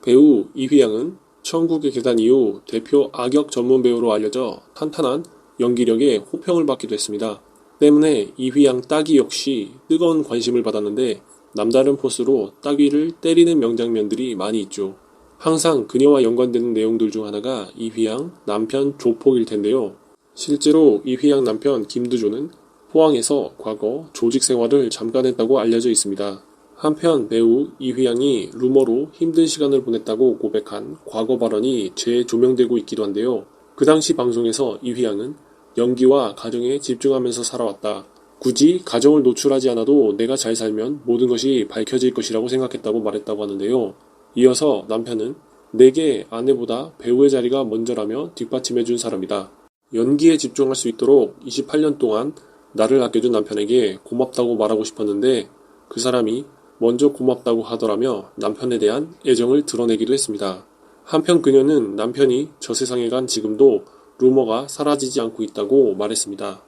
배우 이휘양은 천국의 계단 이후 대표 악역 전문 배우로 알려져 탄탄한 연기력에 호평을 받기도 했습니다. 때문에 이휘양 따귀 역시 뜨거운 관심을 받았는데 남다른 포스로 따귀를 때리는 명장면들이 많이 있죠. 항상 그녀와 연관되는 내용들 중 하나가 이휘양 남편 조폭일 텐데요. 실제로 이휘양 남편 김두조는 포항에서 과거 조직 생활을 잠깐 했다고 알려져 있습니다. 한편 배우 이휘양이 루머로 힘든 시간을 보냈다고 고백한 과거 발언이 재조명되고 있기도 한데요. 그 당시 방송에서 이휘양은 연기와 가정에 집중하면서 살아왔다. 굳이 가정을 노출하지 않아도 내가 잘 살면 모든 것이 밝혀질 것이라고 생각했다고 말했다고 하는데요. 이어서 남편은 내게 아내보다 배우의 자리가 먼저라며 뒷받침해준 사람이다. 연기에 집중할 수 있도록 28년 동안 나를 아껴준 남편에게 고맙다고 말하고 싶었는데 그 사람이 먼저 고맙다고 하더라며 남편에 대한 애정을 드러내기도 했습니다. 한편 그녀는 남편이 저 세상에 간 지금도 루머가 사라지지 않고 있다고 말했습니다.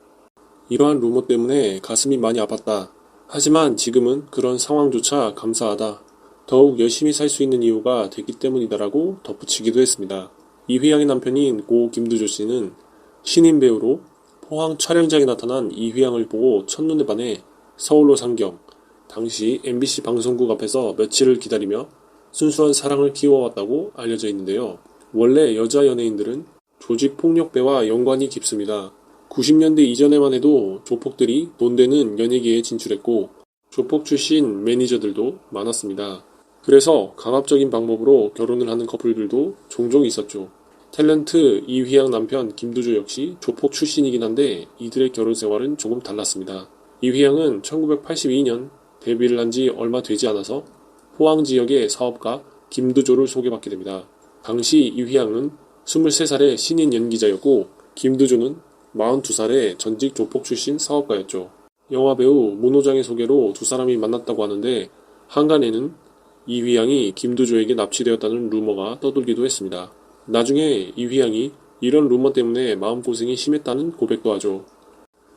이러한 루머 때문에 가슴이 많이 아팠다. 하지만 지금은 그런 상황조차 감사하다. 더욱 열심히 살 수 있는 이유가 됐기 때문이다라고 덧붙이기도 했습니다. 이휘양의 남편인 고 김두조 씨는 신인 배우로 포항 촬영장에 나타난 이휘양을 보고 첫눈에 반해 서울로 상경, 당시 MBC 방송국 앞에서 며칠을 기다리며 순수한 사랑을 키워왔다고 알려져 있는데요. 원래 여자 연예인들은 조직폭력배와 연관이 깊습니다. 90년대 이전에만 해도 조폭들이 돈 되는 연예계에 진출했고 조폭 출신 매니저들도 많았습니다. 그래서 강압적인 방법으로 결혼을 하는 커플들도 종종 있었죠. 탤런트 이휘양 남편 김두조 역시 조폭 출신이긴 한데 이들의 결혼 생활은 조금 달랐습니다. 이휘양은 1982년 데뷔를 한 지 얼마 되지 않아서 포항 지역의 사업가 김두조를 소개받게 됩니다. 당시 이휘양은 23살의 신인 연기자였고 김두조는 42살의 전직 조폭 출신 사업가였죠. 영화배우 문호장의 소개로 두 사람이 만났다고 하는데 한간에는 이휘양이 김두조에게 납치되었다는 루머가 떠돌기도 했습니다. 나중에 이휘양이 이런 루머 때문에 마음고생이 심했다는 고백도 하죠.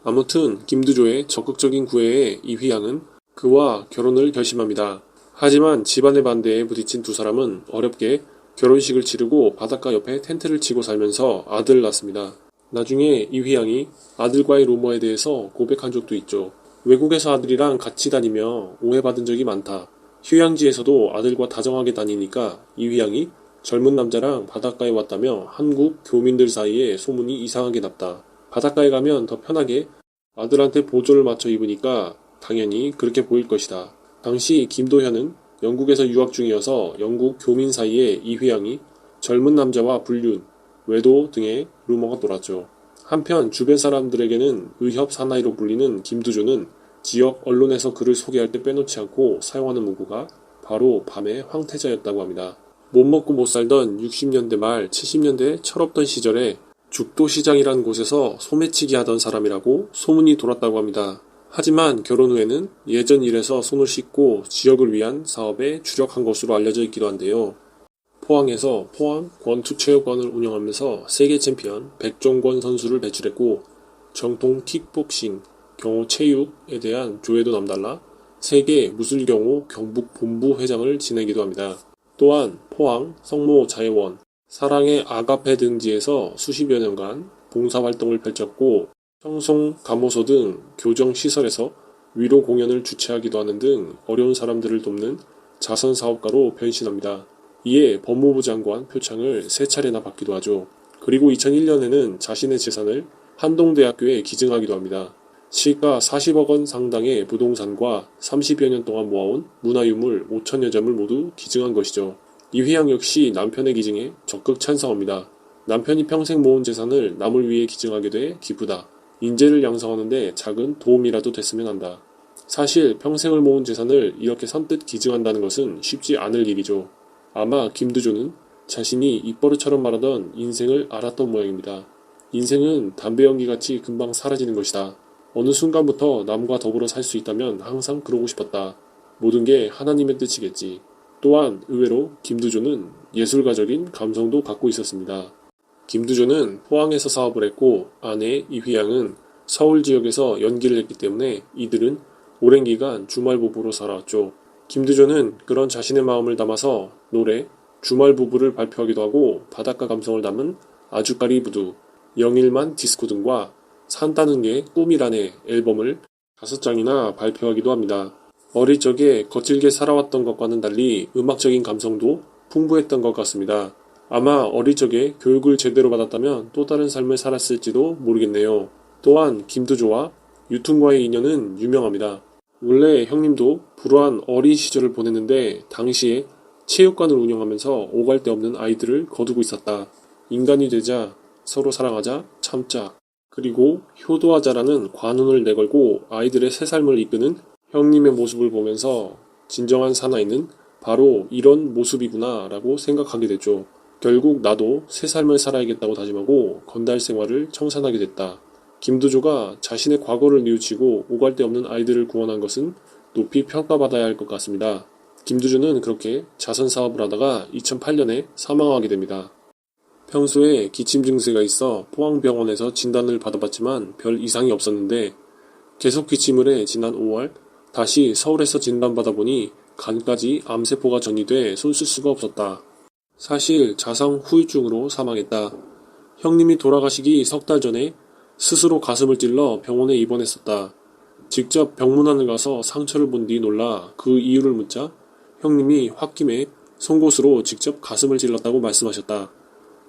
아무튼 김두조의 적극적인 구애에 이휘양은 그와 결혼을 결심합니다. 하지만 집안의 반대에 부딪힌 두 사람은 어렵게 결혼식을 치르고 바닷가 옆에 텐트를 치고 살면서 아들을 낳습니다. 나중에 이휘양이 아들과의 루머에 대해서 고백한 적도 있죠. 외국에서 아들이랑 같이 다니며 오해받은 적이 많다. 휴양지에서도 아들과 다정하게 다니니까 이휘양이 젊은 남자랑 바닷가에 왔다며 한국 교민들 사이에 소문이 이상하게 났다. 바닷가에 가면 더 편하게 아들한테 보조를 맞춰 입으니까 당연히 그렇게 보일 것이다. 당시 김도현은 영국에서 유학 중이어서 영국 교민 사이에 이휘양이 젊은 남자와 불륜, 외도 등의 루머가 돌았죠. 한편 주변 사람들에게는 의협 사나이로 불리는 김두조는 지역 언론에서 그를 소개할 때 빼놓지 않고 사용하는 문구가 바로 밤의 황태자였다고 합니다. 못 먹고 못 살던 60년대 말 70년대 철없던 시절에 죽도시장이라는 곳에서 소매치기 하던 사람이라고 소문이 돌았다고 합니다. 하지만 결혼 후에는 예전 일에서 손을 씻고 지역을 위한 사업에 주력한 것으로 알려져 있기도 한데요. 포항에서 포항 권투체육관을 운영하면서 세계 챔피언 백종권 선수를 배출했고 정통 킥복싱, 경호 체육에 대한 조회도 남달라 세계 무술경호 경북본부 회장을 지내기도 합니다. 또한 포항 성모 자예원, 사랑의 아가페 등지에서 수십여 년간 봉사활동을 펼쳤고 청송 감호소 등 교정시설에서 위로 공연을 주최하기도 하는 등 어려운 사람들을 돕는 자선사업가로 변신합니다. 이에 법무부 장관 표창을 3차례나 받기도 하죠. 그리고 2001년에는 자신의 재산을 한동대학교에 기증하기도 합니다. 시가 40억 원 상당의 부동산과 30여 년 동안 모아온 문화유물 5천여 점을 모두 기증한 것이죠. 이휘양 역시 남편의 기증에 적극 찬성합니다. 남편이 평생 모은 재산을 남을 위해 기증하게 돼 기쁘다. 인재를 양성하는 데 작은 도움이라도 됐으면 한다. 사실 평생을 모은 재산을 이렇게 선뜻 기증한다는 것은 쉽지 않을 일이죠. 아마 김두조는 자신이 입버릇처럼 말하던 인생을 알았던 모양입니다. 인생은 담배 연기같이 금방 사라지는 것이다. 어느 순간부터 남과 더불어 살 수 있다면 항상 그러고 싶었다. 모든 게 하나님의 뜻이겠지. 또한 의외로 김두조는 예술가적인 감성도 갖고 있었습니다. 김두조는 포항에서 사업을 했고 아내 이휘양은 서울 지역에서 연기를 했기 때문에 이들은 오랜 기간 주말 부부로 살아왔죠. 김두조는 그런 자신의 마음을 담아서 노래 주말 부부를 발표하기도 하고 바닷가 감성을 담은 아주까리 부두, 영일만 디스코 등과 산다는 게 꿈이라네 앨범을 5장이나 발표하기도 합니다. 어릴 적에 거칠게 살아왔던 것과는 달리 음악적인 감성도 풍부했던 것 같습니다. 아마 어릴 적에 교육을 제대로 받았다면 또 다른 삶을 살았을지도 모르겠네요. 또한 김두조와 유퉁과의 인연은 유명합니다. 원래 형님도 불우한 어린 시절을 보냈는데 당시에 체육관을 운영하면서 오갈 데 없는 아이들을 거두고 있었다. 인간이 되자, 서로 사랑하자, 참자, 그리고 효도하자라는 관운을 내걸고 아이들의 새 삶을 이끄는 형님의 모습을 보면서 진정한 사나이는 바로 이런 모습이구나 라고 생각하게 됐죠. 결국 나도 새 삶을 살아야겠다고 다짐하고 건달 생활을 청산하게 됐다. 김두조가 자신의 과거를 뉘우치고 오갈 데 없는 아이들을 구원한 것은 높이 평가받아야 할 것 같습니다. 김두조는 그렇게 자선 사업을 하다가 2008년에 사망하게 됩니다. 평소에 기침 증세가 있어 포항병원에서 진단을 받아봤지만 별 이상이 없었는데 계속 기침을 해 지난 5월 다시 서울에서 진단받아보니 간까지 암세포가 전이돼 손쓸 수가 없었다. 사실 자상 후유증으로 사망했다. 형님이 돌아가시기 석 달 전에 스스로 가슴을 찔러 병원에 입원했었다. 직접 병문안을 가서 상처를 본 뒤 놀라 그 이유를 묻자 형님이 홧김에 송곳으로 직접 가슴을 찔렀다고 말씀하셨다.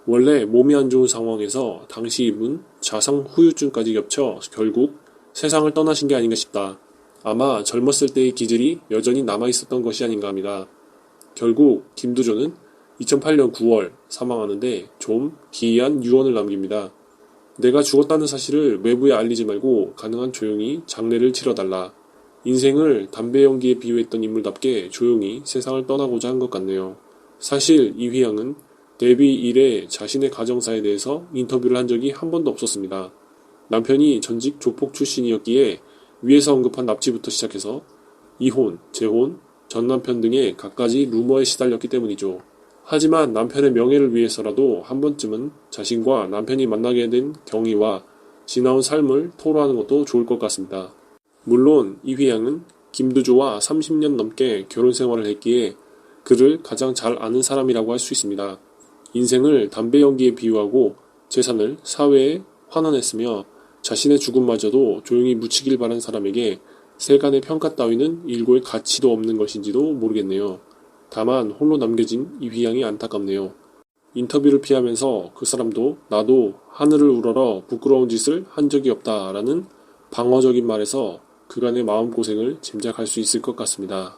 원래 몸이 안 좋은 상황에서 당시 입은 자상 후유증까지 겹쳐 결국 세상을 떠나신 게 아닌가 싶다. 아마 젊었을 때의 기질이 여전히 남아있었던 것이 아닌가 합니다. 결국 김두조는 2008년 9월 사망하는데 좀 기이한 유언을 남깁니다. 내가 죽었다는 사실을 외부에 알리지 말고 가능한 조용히 장례를 치러달라. 인생을 담배 연기에 비유했던 인물답게 조용히 세상을 떠나고자 한 것 같네요. 사실 이휘양은 데뷔 이래 자신의 가정사에 대해서 인터뷰를 한 적이 한 번도 없었습니다. 남편이 전직 조폭 출신이었기에 위에서 언급한 납치부터 시작해서 이혼, 재혼, 전남편 등의 갖가지 루머에 시달렸기 때문이죠. 하지만 남편의 명예를 위해서라도 한 번쯤은 자신과 남편이 만나게 된 경위와 지나온 삶을 토로하는 것도 좋을 것 같습니다. 물론 이휘양은 김두조와 30년 넘게 결혼 생활을 했기에 그를 가장 잘 아는 사람이라고 할 수 있습니다. 인생을 담배 연기에 비유하고 재산을 사회에 환원했으며 자신의 죽음마저도 조용히 묻히길 바란 사람에게 세간의 평가 따위는 일고의 가치도 없는 것인지도 모르겠네요. 다만 홀로 남겨진 이휘양이 안타깝네요. 인터뷰를 피하면서 그 사람도 나도 하늘을 우러러 부끄러운 짓을 한 적이 없다라는 방어적인 말에서 그간의 마음고생을 짐작할 수 있을 것 같습니다.